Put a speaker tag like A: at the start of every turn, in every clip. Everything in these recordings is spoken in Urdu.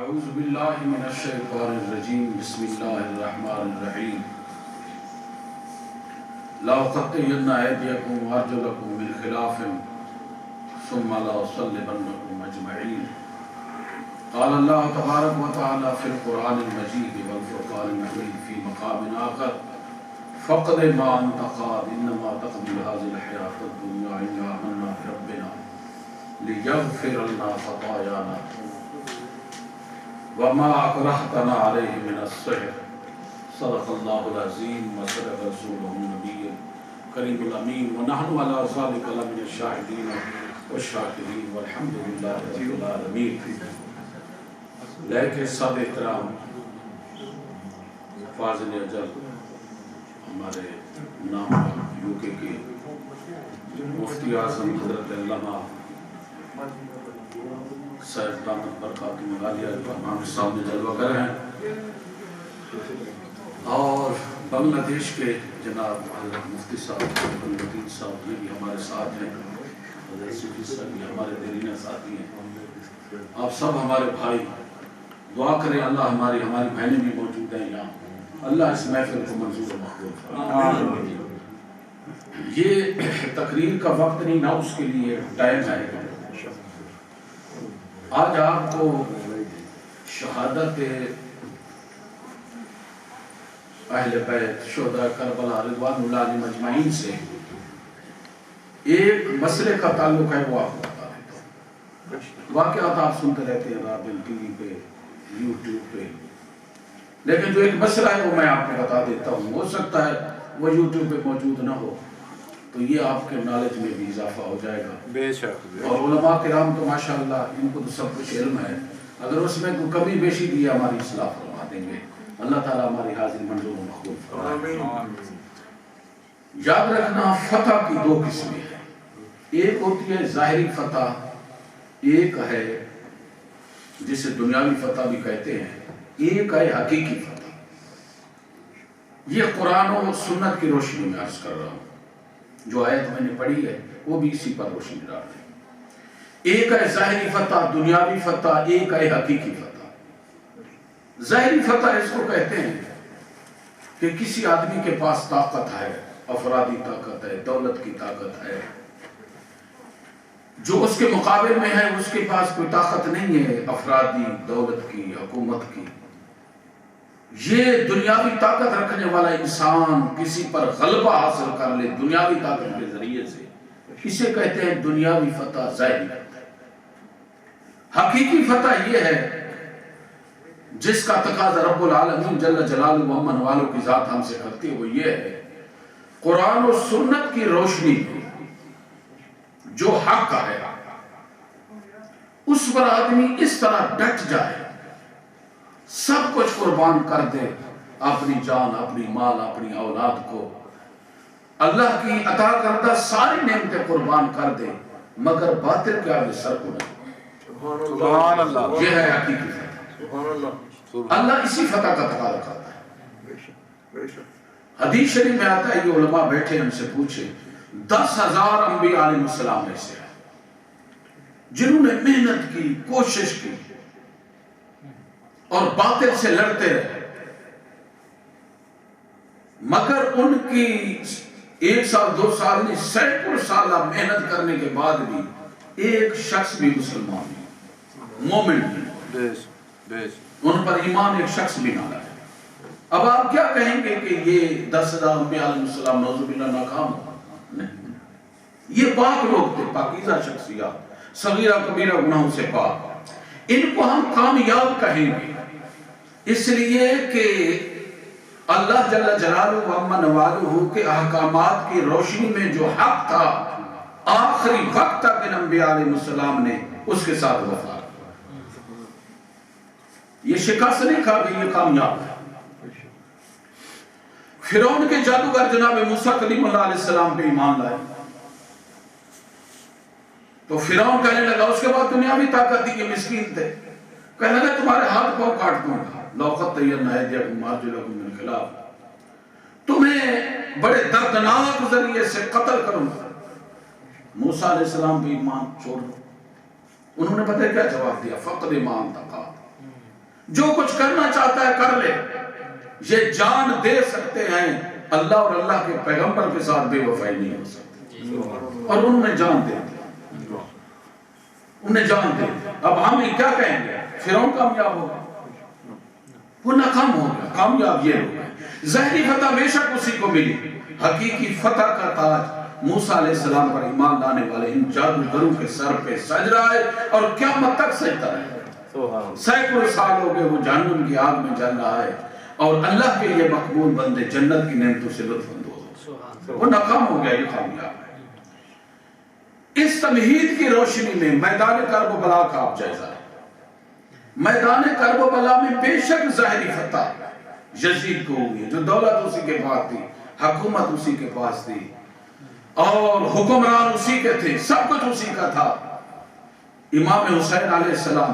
A: اعوذ باللہ من الشیطان الرجیم بسم اللہ الرحمن الرحیم لأقطعن أيديكم وأرجلكم من خلاف ثم لأصلبنكم أجمعين قال الله تبارك وتعالى في القرآن المجيد والفرقان الحميد في مقام آخر فاقض ما أنت قاض إنما تقضي هذه الحياة الدنيا إنا آمنا بربنا ليغفر لنا خطايانا وما أكرهتنا عليه من السحر صدق الله العظيم وصدق رسوله النبي الكريم الأمين ونحن على ذلك لمن الشاهدين والشاكرين والحمد لله رب العالمين. لیکن سب احترام فاضل اجل ہمارے نام یو کے مفتی اعظم حضرت علامہ صاحب دامت برکات مغالیہ ہمارے سامنے جلوہ گر ہیں، اور بنگلہ دیش کے جناب حضرت مفتی صاحب الدین صاحب یہ بھی ہمارے ساتھ ہیں، حضرت صفی صاحب بھی ہمارے دیرینہ ساتھی ہیں. آپ سب ہمارے بھائی دعا کریں اللہ ہماری بہنیں بھی موجود ہیں یہاں، اللہ اس محفل کو منظور و مقبول فرمائے. یہ تقریر کا وقت نہیں نہ اس کے لیے ٹائم ہے. آج آپ کو شہادت اہل بیت شہداء کربلا رضوان اللہ علیہم اجمعین سے ایک مسئلے کا تعلق ہے، وہ آپ کو بتا دیتا ہوں. واقعات آپ سنتے رہتے ہیں رات دن ٹی وی پہ یوٹیوب پہ، لیکن جو ایک مسئلہ ہے وہ میں آپ کو بتا دیتا ہوں. ہو سکتا ہے وہ یوٹیوب پہ موجود نہ ہو تو یہ آپ کے نالج میں بھی اضافہ ہو جائے گا. بے شک. اور علماء کرام تو ماشاءاللہ ان کو تو سب کچھ علم ہے، اگر اس میں کوئی کمی بیشی دی ہماری اصلاح فرما دیں گے. اللہ تعالیٰ ہماری حاضری منظور و مقبول فرمائے. یاد رکھنا فتح کی دو قسمیں ہیں، ایک ہوتی ہے ظاہری فتح، ایک ہے جسے دنیاوی فتح بھی کہتے ہیں، ایک ہے حقیقی فتح. یہ قرآن و سنت کی روشنی میں عرض کر رہا ہوں، جو آیت میں نے پڑھی ہے وہ بھی اسی پر روشنی ڈال رہی ہے. ایک ہے ظاہری فتح دنیاوی فتح، ایک ہے حقیقی فتح. ظاہری فتح اس کو کہتے ہیں کہ کسی آدمی کے پاس طاقت ہے، افرادی طاقت ہے، دولت کی طاقت ہے، جو اس کے مقابل میں ہے اس کے پاس کوئی طاقت نہیں ہے افرادی دولت کی، حکومت کی. یہ دنیاوی طاقت رکھنے والا انسان کسی پر غلبہ حاصل کر لے دنیاوی طاقت کے ذریعے سے، اسے کہتے ہیں دنیاوی فتح ظاہری فتح. حقیقی فتح یہ ہے جس کا تقاضا رب العالمین جل جلالہ و من والوں کی ذات ہم سے کرتی ہے، وہ یہ ہے قرآن و سنت کی روشنی جو حق ہے اس پر آدمی اس طرح ڈٹ جائے، سب کچھ قربان کر دے، اپنی جان، اپنی مال، اپنی اولاد کو، اللہ کی عطا کردہ ساری نعمتیں قربان کر دے، مگر باطل کے آگے سر کو نہ. سبحان اللہ. یہ ہے حقیقی فتح. اللہ اسی فتح کا تقاضا کرتا ہے. حدیث شریف میں آتا ہے، یہ علماء بیٹھے ان سے پوچھے 10,000 انبیاء علیہ السلام ایسے ہیں جنہوں نے محنت کی، کوشش کی اور باطل سے لڑتے رہے، مگر ان کی 1 سال 2 سال نہیں سینکڑوں سالہ محنت کرنے کے بعد بھی ایک شخص بھی مسلمان نہیں، مومن نہیں، ان پر ایمان ایک شخص بھی نہ لائے. اب آپ کیا کہیں گے کہ یہ 10,000 انبیاء علیہ السلام نعوذ باللہ ناکام ہو؟ نہیں، یہ پاک لوگ تھے، پاکیزہ شخصیات، صغیرہ کبیرہ گناہوں سے پاک. ان کو ہم کامیاب کہیں گے اس لیے کہ اللہ جل جلالہ و من والہ کے احکامات کی روشنی میں جو حق تھا آخری وقت تک ان انبیاء علیہ السلام نے اس کے ساتھ وفا. یہ شکست نہیں کھا گئی، یہ کامیاب ہے. فرعون کے جادوگر جناب موسیٰ کلیم اللہ علیہ السلام پہ ایمان لائے تو فرعون کہنے لگا، اس کے بعد دنیاوی طاقت تھی، یہ مسکین تھے، کہنے لگا تمہارے ہاتھ پاؤں کاٹ دوں گا، لَأُقَطِّعَنَّ أَيْدِيَكُمْ وَأَرْجُلَكُمْ مِنْ خِلَافٍ، تمہیں بڑے دردناک ذریعے سے قتل کروں گا. موسیٰ علیہ السلام پہ ایمان چھوڑ دو. انہوں نے پتہ کیا جواب دیا؟ فَقْدِ مَا أَنْتَ قَادٍ، جو کچھ کرنا چاہتا ہے کر لے. یہ جان دے سکتے ہیں, اللہ اور اللہ کے پیغمبر کے ساتھ بے وفائی نہیں ہو سکتی. اور انہوں نے جان دے دی, انہیں جان دے دی. اب ہم کیا کہیں گے؟ فرعون کامیاب ہوگا, وہ ناکام ہو گیا, کامیاب یہ ہوگا. ظاہری فتح بے شک اسی کو ملی, حقیقی فتح کا تاج موسیٰ علیہ السلام پر ایمان لانے والے ان جادوگروں کے سر پہ سج رہا ہے اور قیامت تک سجتا رہے. سینکڑوں سال ہو گئے وہ جہنم کی آگ میں جل رہا ہے اور اللہ کے یہ مقبول بندے جنت کی نعمتوں سے لطف اندوز. وہ ناکام ہو گیا, یہ کامیاب ہے. اس تمہید کی روشنی میں میدان کرب و بلا کا آپ جائزہ ہے. میدان کرب و بلا میں بے شک ظاہری فتح یزید کو ہوئی ہے, جو دولت اسی کے پاس تھی, حکومت اسی کے پاس تھی اور حکمران اسی کے تھے, سب کچھ اسی کا تھا. امام حسین علیہ السلام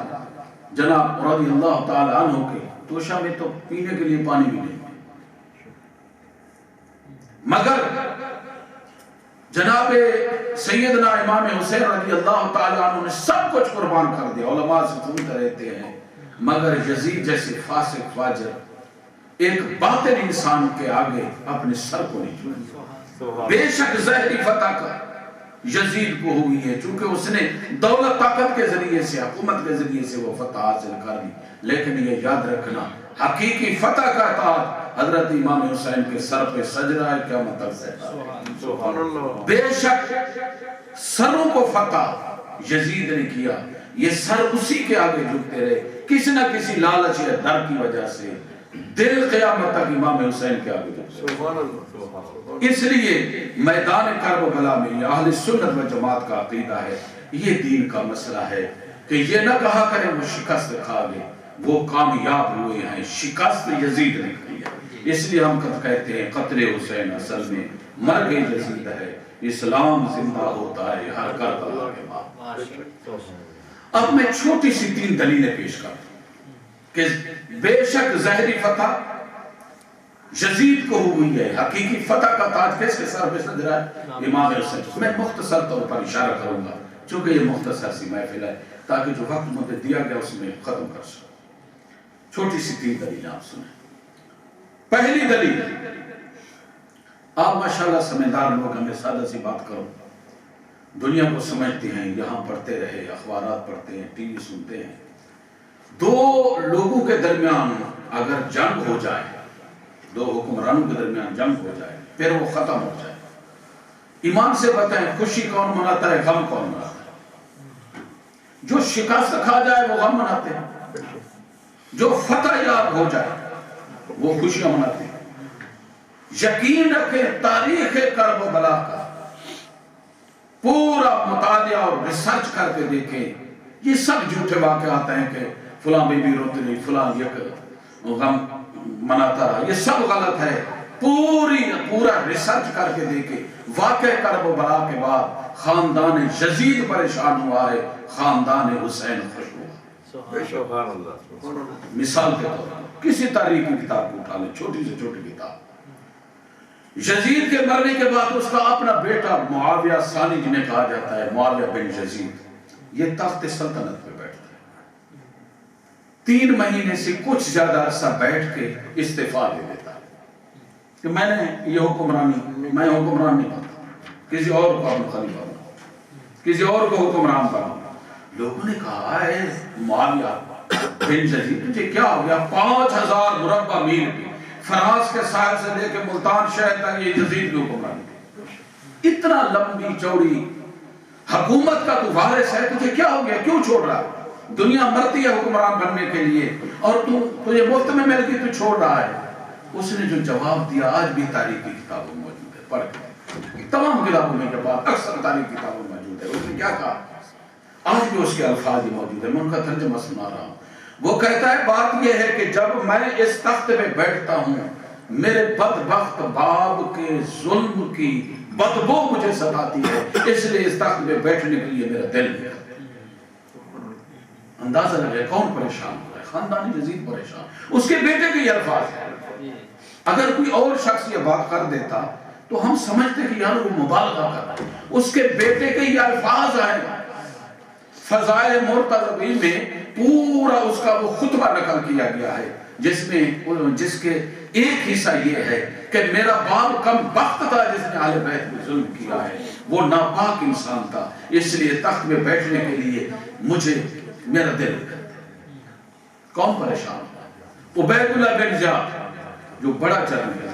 A: جناب رضی اللہ تعالی عنہ کے توشہ میں تو پینے کے لیے پانی بھی نہیں, مگر جناب سیدنا امام حسین رضی اللہ تعالی عنہ نے سب کچھ قربان کر دیا. علماء سے سنتے رہتے ہیں مگر یزید جیسے فاسق فاجر ایک باطن انسان کے آگے اپنے سر کو نہیں جھکایا. بے شک ظاہری فتح کا یزید کو ہوئی ہے چونکہ اس نے دولت طاقت کے ذریعے سے, حکومت کے ذریعے سے وہ فتح حاصل کر دی. لیکن یہ یاد رکھنا حقیقی فتح کا تاج حضرت امام حسین کے سر پہ سج رہا ہے, کیا مطلب سے بے شک سروں کو فتح یزید نے کیا. یہ سر اسی کے آگے جھکتے رہے, کسی نہ کسی لالچ یا ڈر کی وجہ سے دل قیامت تک امام حسین کے آگے جھکتے. اس لیے میدان کرب و بلا میں اہل سنت و جماعت کا عقیدہ ہے, یہ دین کا مسئلہ ہے کہ یہ نہ کہا کریں وہ شکست کھا گئے, وہ کامیاب ہوئے ہیں, شکست یزید نے کھی ہے. اس لیے ہم کہتے ہیں قتل حسین اصل میں مرگ یزید ہے, اسلام زندہ ہوتا ہے ہر کربلا کے بعد. اب میں چھوٹی سی 3 دلیلیں پیش کرتا ہوں کہ بے شک ظاہری فتح یزید کو ہوئی ہے, حقیقی فتح کا تاج کس کے سر پہ سج رہا ہے؟ امام حسین. میں مختصر طور پر اشارہ کروں گا چونکہ یہ مختصر سی محفل ہے تاکہ جو وقت مجھے دیا گیا اس میں ختم کر سکوں. چھوٹی سی 3 دلیلیں آپ سنیں. پہلی دلیل, آپ ماشاءاللہ سمجھدار لوگ ہیں, میں سادہ سی بات کروں, دنیا کو سمجھتے ہیں, یہاں پڑھتے رہے, اخبارات پڑھتے ہیں, ٹی وی سنتے ہیں. 2 لوگوں کے درمیان اگر جنگ ہو جائے, 2 حکمرانوں کے درمیان جنگ ہو جائے, پھر وہ ختم ہو جائے, ایمان سے بتائیں خوشی کون مناتا ہے, غم کون مناتا ہے؟ جو شکست کھا جائے وہ غم مناتے ہیں, جو فتح یاب ہو جائے وہ خوشیاں مناتے ہیں. یقین رکھیں تاریخ کرب و بلا کا پورا مطالعہ اور ریسرچ کر کے دیکھیں, یہ سب جھوٹے واقعات ہیں کہ فلاں بی بی روتی رہی, فلاں یک غم مناتا رہا, یہ سب غلط ہے. پورا ریسرچ کر کے دیکھیں, واقع کرب و بلا کے بعد خاندان یزید پریشان ہوا ہے, خاندان حسین خوش ہوا. مثال کے طور پر کسی تاریخی کتاب کو اٹھا لیں, چھوٹی سے چھوٹی کتاب, یزید کے مرنے کے بعد اس کا اپنا بیٹا معاویہ ثانی جنہیں کہا جاتا ہے, معاویہ بن یزید, یہ تخت سلطنت پہ بیٹھتا ہے. 3 مہینے سے کچھ زیادہ عرصہ بیٹھ کے استعفیٰ دے دیتا ہے کہ میں نے یہ حکمرانی, میں حکمران نہیں بنتا, کسی اور کو اپنا خلیفہ بناؤ, کسی اور کو حکمران بناؤ. لوگوں نے کہا ہے معاویہ بن یزید تجھے کیا ہو گیا, 5000 مربع میل کی فراز کے ساحل سے لے کے ملتان شہر تک یہ یزید کی حکمرانی, اتنا لمبی چوڑی حکومت کا تو وارث ہے, تجھے کیا ہو گیا, کیوں چھوڑ رہا ہے؟ دنیا مرتی ہے حکمران بننے کے لیے اور تجھے مفت میں مل گئی, تو چھوڑ رہا ہے. اس نے جو جواب دیا آج بھی تاریخی کتابوں میں موجود ہے, پڑھ کے تمام کتابوں میں جواب اکثر تاریخی کتابوں میں موجود ہے. اس نے کیا کہا, آج بھی اس کے الفاظ ہی موجود ہے, میں ان کا ترجمہ سنا رہا ہوں. وہ کہتا ہے بات یہ ہے کہ جب میں اس تخت پہ بیٹھتا ہوں میرے بدبخت باپ کے ظلم کی بدبو مجھے ستاتی ہے, اس لیے اس تخت پہ بیٹھنے کے لیے میرا دل ہے. اندازہ لگے کون پریشان ہو رہا ہے, خاندان یزید پریشان, اس کے بیٹے کے یہ الفاظ ہیں. اگر کوئی اور شخص یہ بات کر دیتا تو ہم سمجھتے کہ یار وہ مبالغہ کر رہا ہے, اس کے بیٹے کے یہ الفاظ ہیں فضائل مرتضوی میں پورا اس کا وہ خطبہ نقل کیا گیا ہے جس کے ایک حصہ یہ ہے کہ میرا باپ کم بخت تھا جس نے اہل بیت میں ظلم کیا ہے، وہ ناپاک انسان تھا، اس لیے تخت میں بیٹھنے کے لیے مجھے میرا دل کون پریشان تھا؟ عبید اللہ بن زیاد جو بڑا جرنیل تھا،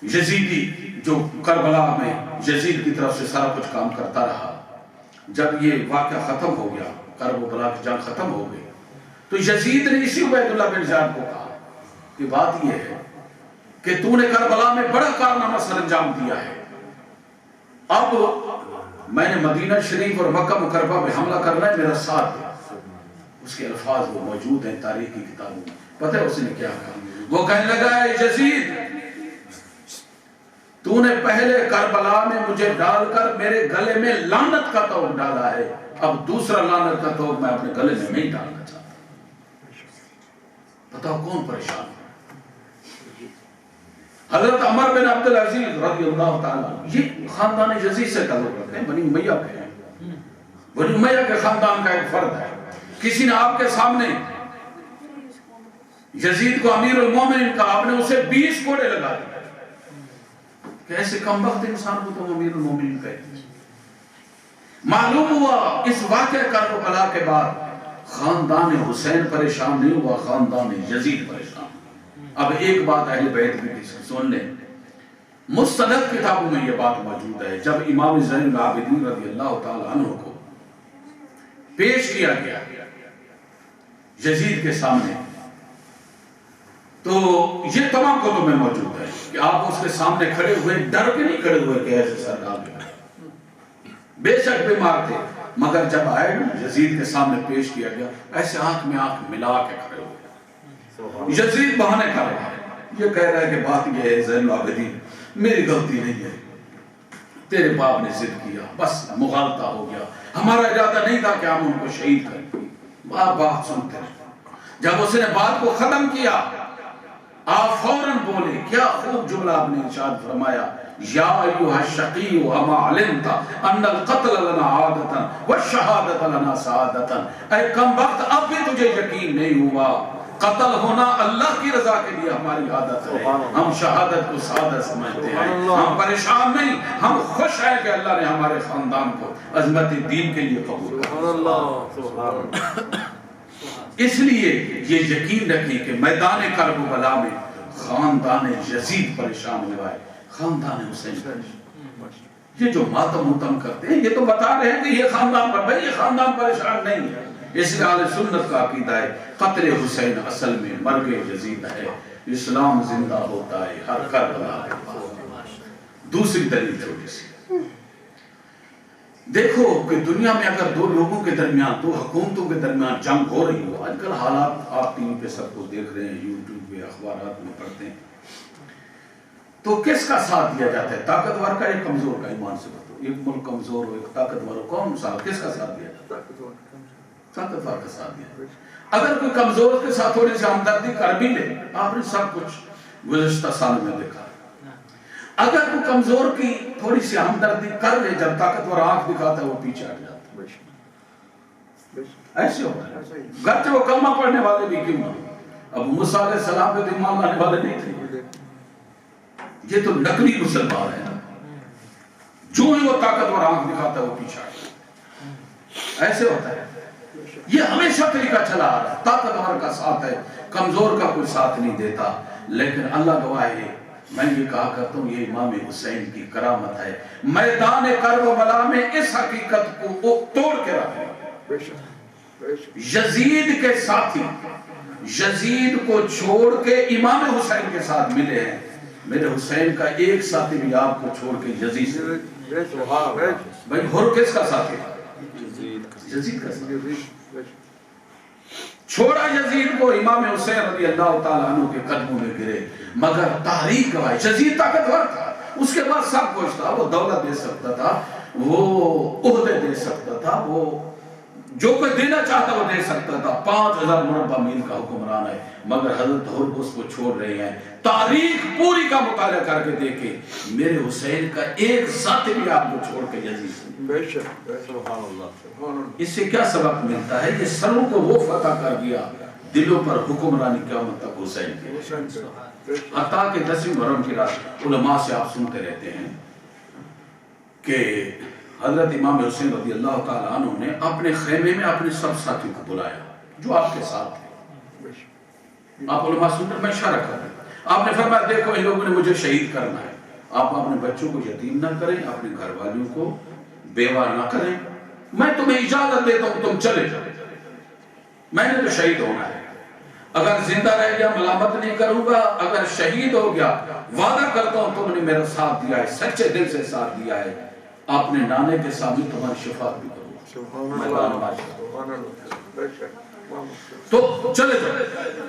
A: یزیدی جو کربلا میں یزید کی طرف سے سارا کچھ کام کرتا رہا، جب یہ واقعہ ختم ہو گیا، کرب و بلا کی جنگ ختم ہو گئی، تو یزید نے اسی عبید اللہ بن زیاد کو کہا کہ بات یہ ہے کہ تو نے کربلا میں بڑا کارنامہ سر انجام دیا ہے، اب میں نے مدینہ شریف اور مکہ مکرمہ میں حملہ کرنا ہے، میرا ساتھ دے۔ اس کے الفاظ وہ موجود ہیں تاریخ کی کتابوں میں، پتہ ہے اس نے کیا کہا؟ وہ کہنے لگا ہے یزید تو نے پہلے کربلا میں مجھے ڈال کر میرے گلے میں لعنت کا توق ڈالا ہے، اب دوسرا لعنت کا توق میں اپنے گلے میں نہیں ڈالنا چاہتا۔ بتاؤ کون پریشان ہے؟ حضرت عمر بن عبدالعزیز رضی اللہ تعالیٰ، یہ خاندان یزید سے تعلق رکھتے ہیں، بنی امیہ کے ہیں، بنی امیہ کے خاندان کا ایک فرد ہے۔ کسی نے آپ کے سامنے یزید کو امیر المومنین کہا، آپ نے اسے 20 کوڑے لگا دیے کہ ایسے کم وقت انسان کو تم امیر المومنین کہتے ہیں۔ معلوم ہوا اس واقعہ کربلا کے بعد خاندان حسین پریشان نہیں ہوا، خاندان یزید پریشان۔ اب ایک بات اہل بیت میں سن لیں، مستند کتابوں میں یہ بات موجود ہے، جب امام زین العابدین رضی اللہ تعالیٰ عنہ کو پیش کیا گیا یزید کے سامنے، تو یہ تمام کتب میں موجود ہے کہ آپ اس کے سامنے کھڑے ہوئے، ڈر کے نہیں کھڑے ہوئے کہ ایسے سردار بے شک بیمار تھے، مگر جب آئے یزید کے سامنے پیش کیا گیا، ایسے آنکھ میں آنکھ ملا کے کھڑے ہوئے۔ یزید بہانے کھا رہا ہے، یہ کہہ رہا ہے کہ بات یہ ہے زین العابدین میری غلطی نہیں ہے، تیرے باپ نے ضد کیا، بس مغالطہ ہو گیا، ہمارا ارادہ نہیں تھا کہ ہم ان کو شہید کریں۔ آپ بات سنتے ہیں، جب اس نے بات کو ختم کیا آپ فوراً بولے، کیا خوب جملہ آپ نے ارشاد فرمایا، یا ایوہ الشقی اما علمت ان القتل لنا عادتا والشہادت لنا سعادتا، اے کم وقت اب بھی تجھے یقین نہیں ہوا، قتل ہونا اللہ کی رضا کے لیے ہماری عادت ہے، ہم شہادت کو سعادت سمجھتے ہیں، ہم پریشان نہیں، ہم خوش ہیں کہ اللہ نے ہمارے خاندان کو عظمت دین کے لیے قبول کیا۔ اس لیے یہ یقین رکھیں کہ میدان کرب و بلا میں خاندان یزید پریشان ہوا ہے، خاندان حسین پریشان۔ یہ جو ماتم متم کرتے ہیں یہ تو بتا رہے ہیں کہ یہ خاندان پر، بھئی یہ خاندان پریشان نہیں ہے۔ اس لیے اہل سنت کا عقیدہ ہے قتل حسین اصل میں مرگ یزید ہے، اسلام زندہ ہوتا ہے ہر کربلا ہے۔ دوسری دلیل چھوٹی سی، دیکھو کہ دنیا میں اگر دو لوگوں کے درمیان، دو حکومتوں کے درمیان جنگ ہو رہی ہو، آج کل حالات آپ ٹی وی پہ سب کچھ دیکھ رہے ہیں، یوٹیوب پہ اخبارات میں پڑھتے ہیں، تو کس کا ساتھ دیا جاتا ہے؟ طاقتور کا یا کمزور کا؟ ایمان سے بتاؤ، ایک ملک کمزور ہو ایک طاقتور ہو، کون ساتھ کس کا ساتھ دیا جاتا ہے؟ طاقتور کا ساتھ دیا۔ اگر کوئی کمزور کے ساتھ تھوڑی سی ہمدردی کر بھی لے، آپ نے سب کچھ گزشتہ سال میں دیکھا، اگر کوئی کمزور کی تھوڑی سی ہمدردی کر لے، جب طاقتور آنکھ دکھاتا ہے وہ پیچھے ہٹ جاتا ہے۔ ایسے ہوتا ہے، گرچہ وہ کلمہ پڑھنے والے بھی کیوں نہ، ابو موسیٰ علیہ السلام پہ تو ایمان لانے والے نہیں تھے، یہ تو نقلی مسلمان ہے، جو ہی وہ طاقتور آنکھ دکھاتا ہے وہ پیچھے ہٹ جاتا ہے۔ ایسے ہوتا ہے، یہ ہمیشہ طریقہ چلا آ رہا ہے، طاقتور کا ساتھ ہے، کمزور کا کوئی ساتھ نہیں دیتا۔ لیکن اللہ گواہ ہے، میں یہ کہا کرتا ہوں یہ امام حسین کی کرامت ہے، میدان کرب و بلا میں اس حقیقت کو توڑ کے رکھے۔ یزید کے ساتھی یزید کو چھوڑ کے امام حسین کے ساتھ ملے ہیں، میرے حسین کا ایک ساتھی بھی آپ کو چھوڑ کے یزید سے، بھائی ہر کس کا ساتھی تھا؟ یزید کا ساتھی چھوڑا یزید کو، امام حسین رضی اللہ تعالیٰ عنہ کے قدموں میں گرے، مگر تاریخ گواہ یزید طاقتور تھا، اس کے بعد سب کچھ تھا، وہ دولت دے سکتا تھا، وہ عہدے دے سکتا تھا، وہ جو کوئی دینا چاہتا وہ دے سکتا تھا. 5000 مربع میل کا حکمران ہے, مگر حضرت حرب اس کو چھوڑ رہے ہیں. تاریخ پوری کا مطالعہ کر کے دیکھیں, میرے حسین کا ایک ذات بھی آپ کو چھوڑ کے یزید.
B: بے شک سبحان اللہ.
A: اس سے کیا سبق ملتا ہے؟ یہ سروں کو وہ فتح کر دیا, دلوں پر حکمرانی قیامت تک حسین کی. حتیٰ کہ 10ویں محرم کی رات علماء سے آپ سنتے رہتے ہیں کہ حضرت امام حسین رضی اللہ تعالیٰ عنہ نے اپنے خیمے میں اپنے سب ساتھیوں کو بلایا جو آپ کے ساتھ تھے. آپ علماء سنتے, میں اشارہ کر رہا ہوں. آپ نے فرمایا دیکھو ان لوگوں نے مجھے شہید کرنا ہے, آپ اپنے بچوں کو یتیم نہ کریں, اپنے گھر والوں کو بیوہ نہ کریں, میں تمہیں اجازت دیتا ہوں تم چلے جاؤ, میں نے تو شہید ہونا ہے. اگر زندہ رہ گیا ملامت نہیں کروں گا, اگر شہید ہو گیا وعدہ کرتا ہوں تم نے میرا ساتھ دیا ہے, سچے دل سے ساتھ دیا ہے, اپنے نانے کے سامنے تمہاری شفاعت بھی کروں گا. تو چلے جاؤ.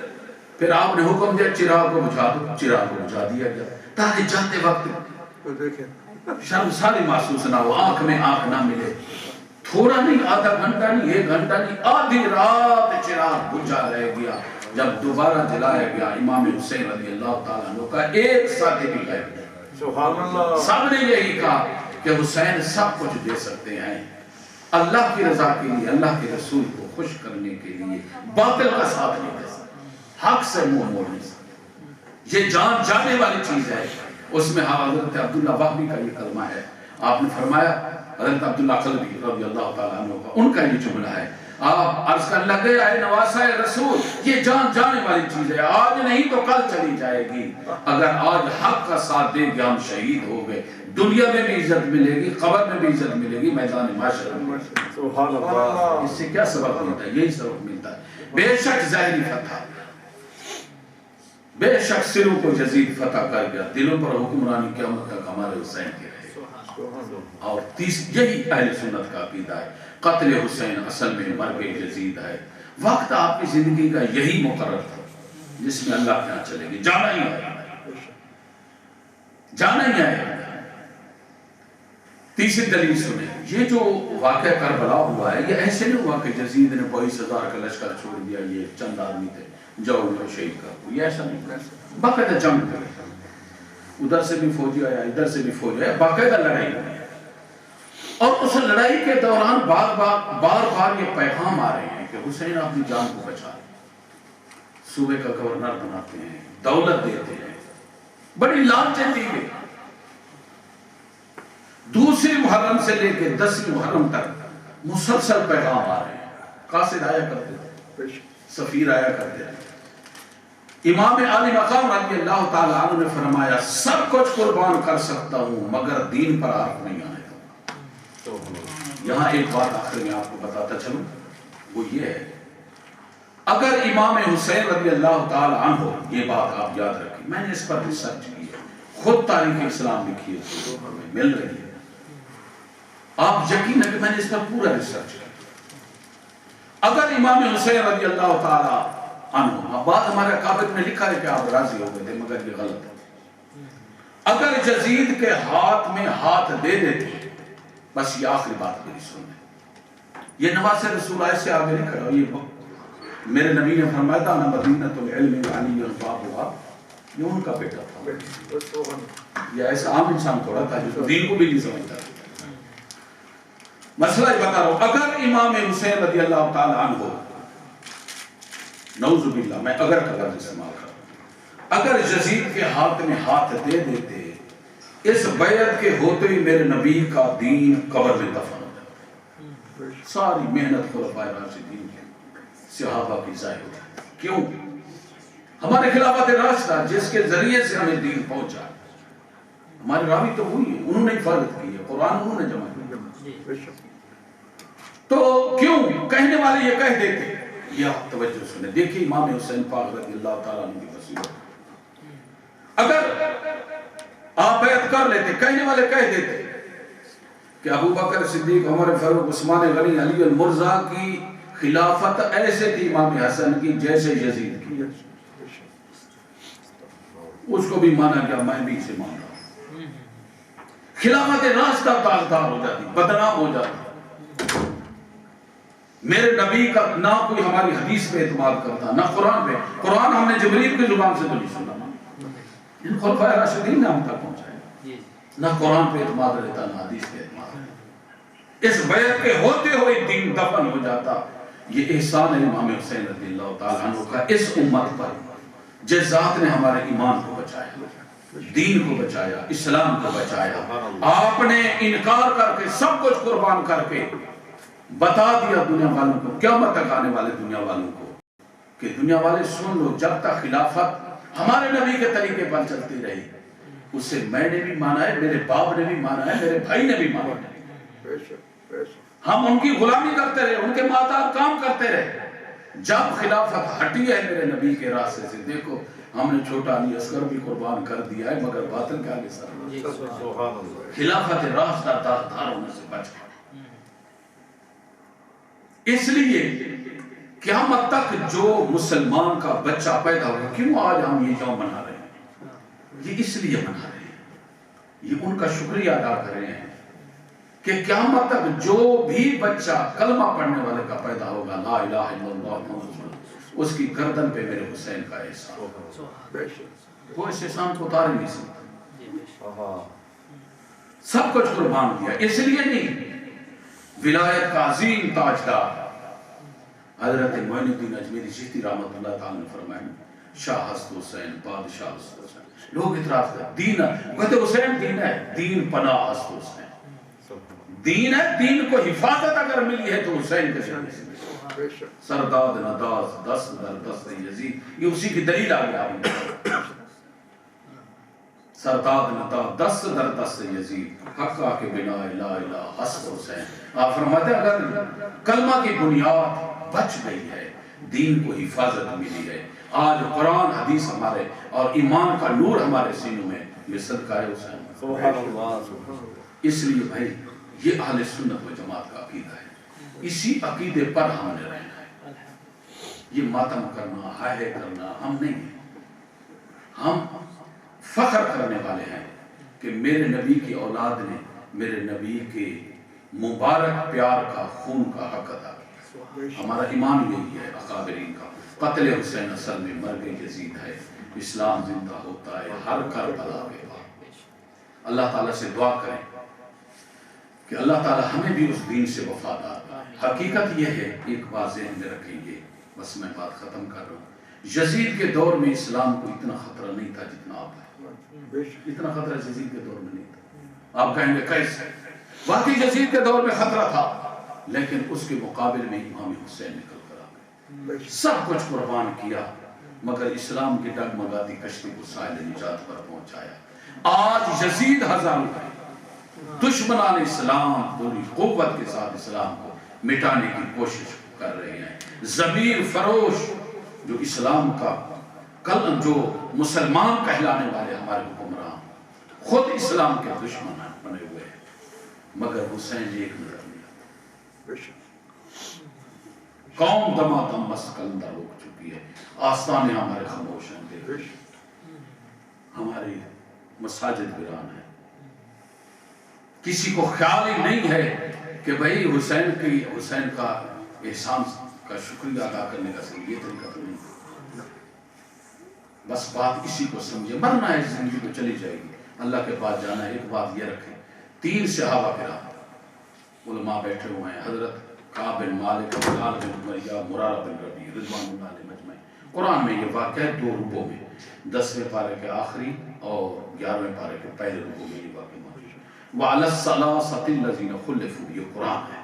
A: پھر آپ نے حکم دیا چراغ کو بجھا دو, چراغ کو بجھا دیا گیا تاکہ جاتے وقت شرمساری محسوس نہ ہو, آنکھ میں آنکھ نہ ملے. تھوڑا نہیں, آدھا گھنٹہ نہیں, 1 گھنٹہ نہیں, آدھی رات چراغ بجھا رہ گیا. جب دوبارہ جلایا گیا امام حسین رضی اللہ تعالیٰ عنہ کا ایک ساتھی بھی غائب نہیں.
B: سبحان اللہ.
A: سب نے یہی کہا کہ حسین سب کچھ دے سکتے ہیں اللہ کی رضا کے لیے, اللہ کے رسول کو خوش کرنے کے لیے باطل کا ساتھ نہیں دے سکتے, حق سے منہ موڑ نہیں سکتے. یہ جان جانے والی چیز ہے. اس میں حضرت عبداللہ وہبی کا یہ کلمہ ہے. آپ نے فرمایا حضرت عبداللہ قلبی رضی اللہ تعالیٰ عنہ کا, ان کا یہ جملہ ہے, آپ عرض کرنے لگے اے نواسہ رسول, یہ جان جانے والی چیز ہے, آج نہیں تو کل چلی جائے گی. اگر آج حق کا ساتھ دے گے ہم شہید ہو گئے, دنیا میں بھی عزت ملے گی, قبر میں بھی عزت ملے گی, میدان معاشر میں.
B: سبحان اللہ.
A: اس سے کیا سبق ملتا ہے؟ یہی سبق ملتا ہے. بے شک ظاہری فتح, بے شک سروں کو یزید فتح کر گیا, دلوں پر حکمرانی قیامت تک ہمارے حسین کی رہے. اور یہی اہل سنت کا عقیدہ ہے, قتل حسین اصل میں مرگ یزید ہے. وقت آپ کی زندگی کا یہی مقرر تھا جس میں اللہ کے ہاں چلے گی, جانا ہی ہے, جانا ہی ہے. تیسری دلیل سنیں, یہ جو واقعہ کربلا ہوا ہے یہ ایسے نہیں ہوا کہ یزید نے 22,000 کا لشکر چھوڑ دیا, یہ چند آدمی تھے جاؤ ان کو شہید کر, یہ ایسا نہیں. باقاعدہ جنگ کرے, ادھر سے بھی فوجی آیا, ادھر سے بھی فوجی آیا, باقاعدہ لڑائی ہوئی. اور اس لڑائی کے دوران بار بار یہ پیغام آ رہے ہیں کہ حسین اپنی جان کو بچا, صوبے کا گورنر بناتے ہیں, دولت دیتے ہیں, بڑی لالچیں دی گئی. 2 محرم سے لے کے 10 محرم تک مسلسل پیغام آ رہے ہیں. قاصد آیا کرتے تھے, سفیر آیا کرتے تھے. امام عالی مقام رضی اللہ تعالیٰ عنہ نے فرمایا سب کچھ قربان کر سکتا ہوں مگر دین پر آنکھ نہیں آنے دوں. یہاں ایک بات آخر میں آپ کو بتاتا چلوں, وہ یہ ہے, اگر امام حسین رضی اللہ تعالیٰ عنہ, یہ بات آپ یاد رکھیں, میں نے اس پر ریسرچ کی ہے, خود تاریخ اسلام لکھی ہے, مل رہی ہے, آپ یقین ہے کہ میں نے اس پر پورا ریسرچ کیا. اگر امام حسین رضی اللہ تعالیٰ عنہ, بات ہمارے کابت میں لکھا ہے کہ آپ راضی ہو گئے تھے, مگر یہ غلط ہے. اگر یزید کے ہاتھ میں ہاتھ دے دیتے, بس یہ آخری بات میری سنیں, یہ نواز رسول اللہ سے آگے نہیں کھڑا, یہ میرے نبی نے فرمایا تھا نا مدینۃ العلم علی الباب, یہ ان کا بیٹا تھا. یہ ایسا عام انسان تھوڑا تھا جو دین کو بھی نہیں سمجھتا. مسئلہ یہ بتا رہا ہوں, اگر امام حسین رضی اللہ تعالیٰ عنہ, نعوذ باللہ میں اگر کا لفظ استعمال کروں, اگر یزید کے ہاتھ میں ہاتھ دے دیتے, اس بیعت کے ہوتے ہی میرے نبی کا دین قبر میں دفن ہو جاتا. ساری محنت خلفائے راشدین کی, صحابہ کی ضائع ہو جاتی. کیوں؟ ہمارے خلافت راشدہ جس کے ذریعے سے ہمیں دین پہنچا, ہمارے راوی تو ہوئی ہے, انہوں نے حفاظت کی ہے, قرآن انہوں نے جمع کیا. تو کیوں کہنے والے یہ کہہ دیتے, یہ آپ توجہ سنیں, دیکھیں امام حسین پاک رضی اللہ تعالیٰ عنہ کی وصیت. اگر آپ بیعت کر لیتے, کہنے والے کہہ دیتے کہ ابو بکر صدیق, عمر فاروق, عثمان غنی, علی المرضی کی خلافت ایسے تھی امام حسن کی جیسے یزید کی, اس کو بھی مانا گیا, میں بھی اسے مان رہا ہوں. خلافت راستہ تاجدار ہو جاتی, بدنام ہو جاتی. میرے نبی کا نہ کوئی ہماری حدیث پہ اعتماد کرتا نہ قرآن پہ. قرآن ہم نے جبریل کی زبان سے تو نہیں سنا. ان خلفائے راشدین نے ہم تک پہنچایا. نہ قرآن پہ اعتماد رہتا نہ حدیث پہ اعتماد رہتا. اس بیعت کے ہوتے ہوئے دین دفن ہو جاتا. یہ احسان ہے امام حسین رضی اللہ تعالیٰ عنہ کا اس امت پر جس ذات نے ہمارے ایمان کو بچایا, دین کو بچایا, اسلام کو بچایا. آپ نے انکار کر کے سب کچھ قربان کر کے بتا دیا دنیا والوں کو, قیامت تک آنے والے دنیا والوں کو, کہ دنیا والے سن لو, جب تک خلافت ہمارے نبی کے طریقے پر چلتی رہی اسے میں نے بھی مانا ہے, میرے باپ نے بھی مانا ہے, میرے بھائی نے بھی مانا ہے. ہم ان کی غلامی کرتے رہے, ان کے ماتحت کام کرتے رہے. جب خلافت ہٹی ہے میرے نبی کے راستے سے, دیکھو ہم نے چھوٹا علی اصغر بھی قربان کر دیا ہے مگر باطل کے آگے سر. خلافت راستہ دار ہونے سے بچ گیا. اس لیے قیامت تک جو مسلمان کا بچہ پیدا ہوگا, کیوں آج ہم یہ یوم منا رہے ہیں؟ یہ اس لیے منا رہے ہیں, یہ ان کا شکریہ ادا کر رہے ہیں کہ قیامت تک جو بھی بچہ کلمہ پڑھنے والے کا پیدا ہوگا, لا الہ الا اللہ, اس کی گردن پہ میرے حسین کا احسان. وہ اس احسان کو اتار نہیں سکتا. سب کچھ قربان کیا. اس لیے نہیں, ولایت کا عظیم تاجدار حضرت معین الدین اجمیری چشتی رحمۃ اللہ تعالی نے فرمایا, شاہ ہست حسین بادشاہ ہست حسین. لوگ اعتراض کرتے دین کہتے حسین دین ہے, دین پناہ ہست حسین. دین ہے, دین کو حفاظت اگر ملی ہے تو حسین کے شہر سرداد نداز دست در دست یزید, یہ اسی کی دلیل آ گیا. سرداد نداز دست در دست یزید, حقا کے بنا لا الہ حسب حسین. آپ فرماتے ہیں اگر کلمہ کی بنیاد بچ گئی ہے, دین کو حفاظت ملی ہے, آج قرآن حدیث ہمارے اور ایمان کا نور ہمارے سینوں میں, یہ صدقہ ہے حسین.
B: سبحان اللہ.
A: اس لیے بھائی یہ اہل سنت و جماعت کا عقیدہ ہے, اسی عقیدے پر ہم نے رہنا ہے. یہ ماتم کرنا, ہائے کرنا ہم نہیں ہیں. ہم فخر کرنے والے ہیں کہ میرے نبی کی اولاد نے میرے نبی کے مبارک پیار کا, خون کا حق ادا کیا. ہمارا ایمان یہی ہے اکابرین کا. قتل حسین اصل میں مرگ یزید ہے, اسلام زندہ ہوتا ہے ہر کربلا کے بعد. اللہ تعالیٰ سے دعا کریں کہ اللہ تعالیٰ ہمیں بھی اس دین سے وفادار. حقیقت یہ ہے, ایک بات ذہن میں رکھیں گے, بس میں بات ختم کر رہا ہوں. یزید کے دور میں اسلام کو اتنا خطرہ نہیں تھا جتنا آپ ہے. اتنا خطرہ یزید کے دور میں نہیں تھا. آپ کہیں گے کیسے؟ واقعی یزید کے دور میں خطرہ تھا, لیکن اس کے مقابل میں امام حسین نکل کر آ گئے. سب کچھ قربان کیا مگر اسلام کی ڈگمگاتی کشتی کو ساحل نجات پر پہنچایا. آج یزید ہزاروں دشمنان اسلام پوری قوت کے ساتھ اسلام کو مٹانے کی کوشش کر رہے ہیں. ضمیر فروش جو اسلام کا کل جو مسلمان کہلانے والے ہمارے حکمران خود اسلام کے دشمن بنے ہوئے ہیں, مگر حسین ایک نظر نہیں آتا. قوم دما دم مست کلندر ہو چکی ہے, آستانے ہمارے خاموش ہیں, ہماری مساجد ویران ہے. کسی کو خیال ہی نہیں ہے کہ بھئی حسین کا احسان کا شکریہ ادا کرنے کا صحیح یہ طریقہ تو نہیں. بس بات اسی کو سمجھے, مرنا ہے, زندگی تو چلی جائے گی, اللہ کے پاس جانا ہے. ایک بات یہ رکھیں, 3 صحابہ کرام علماء بیٹھے ہوئے ہیں, حضرت کعب بن مالک, بلال بن امیہ, مرارہ بن ربیع رضوان اللہ علیہ مجمعین. قرآن میں یہ واقعہ ہے 2 رکوع میں, 10ویں پارے کے آخری اور 11ویں پارے کے پہلے رکوع میں یہ واقعہ موجود ہے. وَعَلَى الثَّلَاثَةِ الَّذِينَ خُلِّفُوا, یہ قرآن ہے.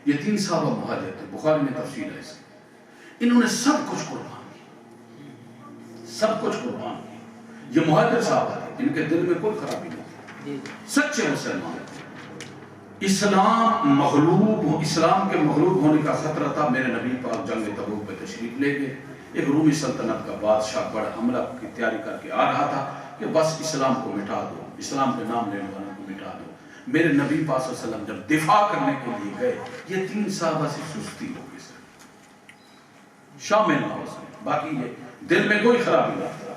A: یہ 3 صحابہ مہاجر تھے, بخاری میں تفصیل ہے اس کی. انہوں نے سب کچھ قربان کیا, سب کچھ قربان کیا. یہ مہاجر صحابہ تھے, ان کے دل میں کوئی خرابی نہیں تھی, سچے مسلمان تھے. اسلام مغلوب, اسلام کے مغلوب ہونے کا خطرہ تھا. میرے نبی پاک جنگ تبوک پہ تشریف لے گئے. ایک رومی سلطنت کا بادشاہ بڑا حملہ کی تیاری کر کے آ رہا تھا کہ بس اسلام کو مٹا دو, اسلام کے نام لینے والوں کو مٹا دو. میرے نبی پاک صلی اللہ علیہ وسلم جب دفاع کرنے کے لیے گئے, یہ 3 صحابہ سے سستی ہو گئی, شامل نہ ہو سکے. باقی یہ دل میں کوئی خرابی نہ تھا,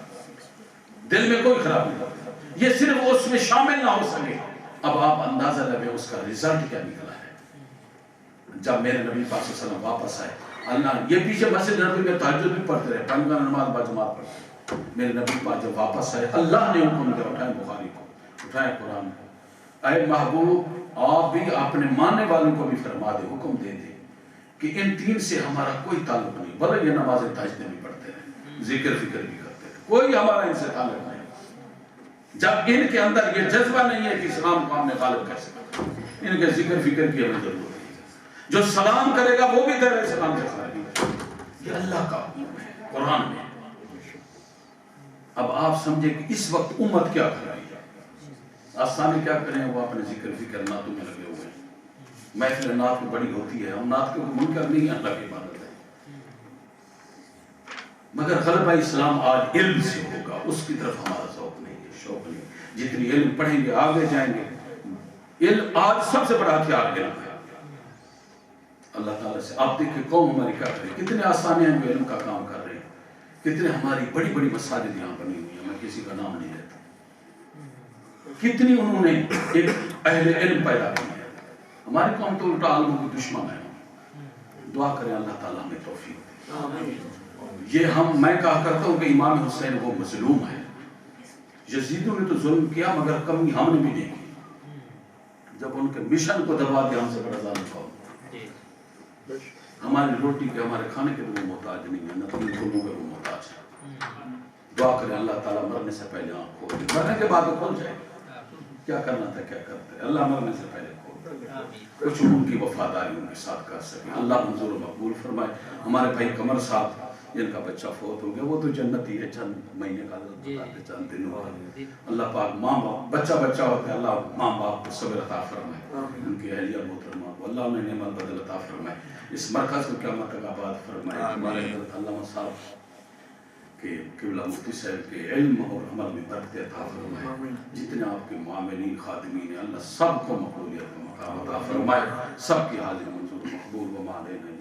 A: دل میں کوئی خرابی نہ تھا, یہ صرف اس میں شامل نہ ہو سکے. اب آپ اندازہ لگے اس کا رزلٹ کیا نکلا ہے. جب میرے نبی پاک صلی اللہ علیہ وسلم واپس آئے، اللہ یہ پیچھے مسجد نبوی میں تہجد بھی پڑھتے رہے، پنجگانہ نماز باجماعت پڑھتے، میرے نبی پاک جب واپس آئے اللہ نے حکم دیا، اٹھائیں بخاری کو، اٹھائیں قرآن کو، اے محبوب آپ بھی اپنے ماننے والوں کو بھی فرما دے، حکم دے دے کہ ان تین سے ہمارا کوئی تعلق نہیں، بھلے یہ نماز تہجد بھی پڑھتے رہے، ذکر فکر بھی کرتے رہے، کوئی ہمارا ان سے تعلق نہیں، جب ان کے اندر یہ جذبہ نہیں ہے کہ اسلام کو ہم نے غالب کیسے کرنا، ان کے ذکر فکر کی ہمیں ضرورت نہیں ہے، جو سلام کرے گا وہ بھی دیر سلام کے خالی ہے، یہ اللہ کا حکم ہے قرآن میں۔ اب آپ سمجھیں کہ اس وقت امت کیا کر رہی ہے، آسانی کیا کریں، وہ اپنے ذکر فکر نعتوں میں لگے ہوئے ہیں، محفل نعت میں بڑی ہوتی ہے، ہم نعت کے منکر نہیں ہیں، اللہ کی عبادت ہے، مگر غلبہ اسلام آج علم سے ہوگا، اس کی طرف ہمارا ذوق نہیں ہے، شوق نہیں، جتنی علم پڑھیں گے آگے جائیں گے، علم آج سب سے بڑا ہتھیار علم ہے، اللہ تعالیٰ سے آپ دیکھیں قوم ہماری کیا کرے، کتنے آسانیاں ہیں علم کا کام کر رہے ہیں، کتنے ہماری بڑی بڑی مساجد یہاں بنی ہوئی ہیں، میں کسی کا نام نہیں لیتا، کتنی انہوں نے ایک اہل علم پیدا کی ہے، ہماری قوم تو الٹا عالموں کی دشمن ہے، دعا کریں اللہ تعالیٰ ہمیں توفیق دے۔ یہ میں کہا کرتا ہوں کہ امام حسین وہ مظلوم ہے، یزیدوں نے تو ظلم کیا مگر کمی ہم نے بھی نہیں کی، جب ان کے مشن کو دبا دیا ہم سے بڑا ظالم قوم، ہماری روٹی کے ہمارے کھانے کے وہ محتاج نہیں ہے، نہ تم دونوں کے وہ محتاج ہے، دعا کریں اللہ تعالیٰ مرنے سے پہلے آنکھ کھول دے، مرنے کے بعد وہ کھل جائے، کیا کرنا تھا کیا کرتے، اللہ مرنے سے پہلے کھول دے، کچھ ان کی وفاداری ان کے ساتھ کر سکے، اللہ منظور و مقبول فرمائے۔ ہمارے بھائی قمر صاحب جن کا بچہ فوت ہو گیا وہ تو جنتی ہے، چند مہینے کا چند دنوں کا، اللہ پاک ماں باپ بچہ ہوتا ہے، اللہ ماں باپ کو صبر عطا فرمائے، ان کی اہلیہ محترمہ کو اللہ انہیں نعمت بدل عطا فرمائے، اس مرکز کو قیامت تک آباد فرمائے، ہمارے حضرت علامہ صاحب کہ قبلہ مفتی صاحب کے علم اور عمل میں برکت عطا فرمائے، جتنے آپ کے معاملین خادمین ہیں اللہ سب کو مقبولیت کا مقام عطا فرمائے، سب کی حاضری منظور مقبول و معلین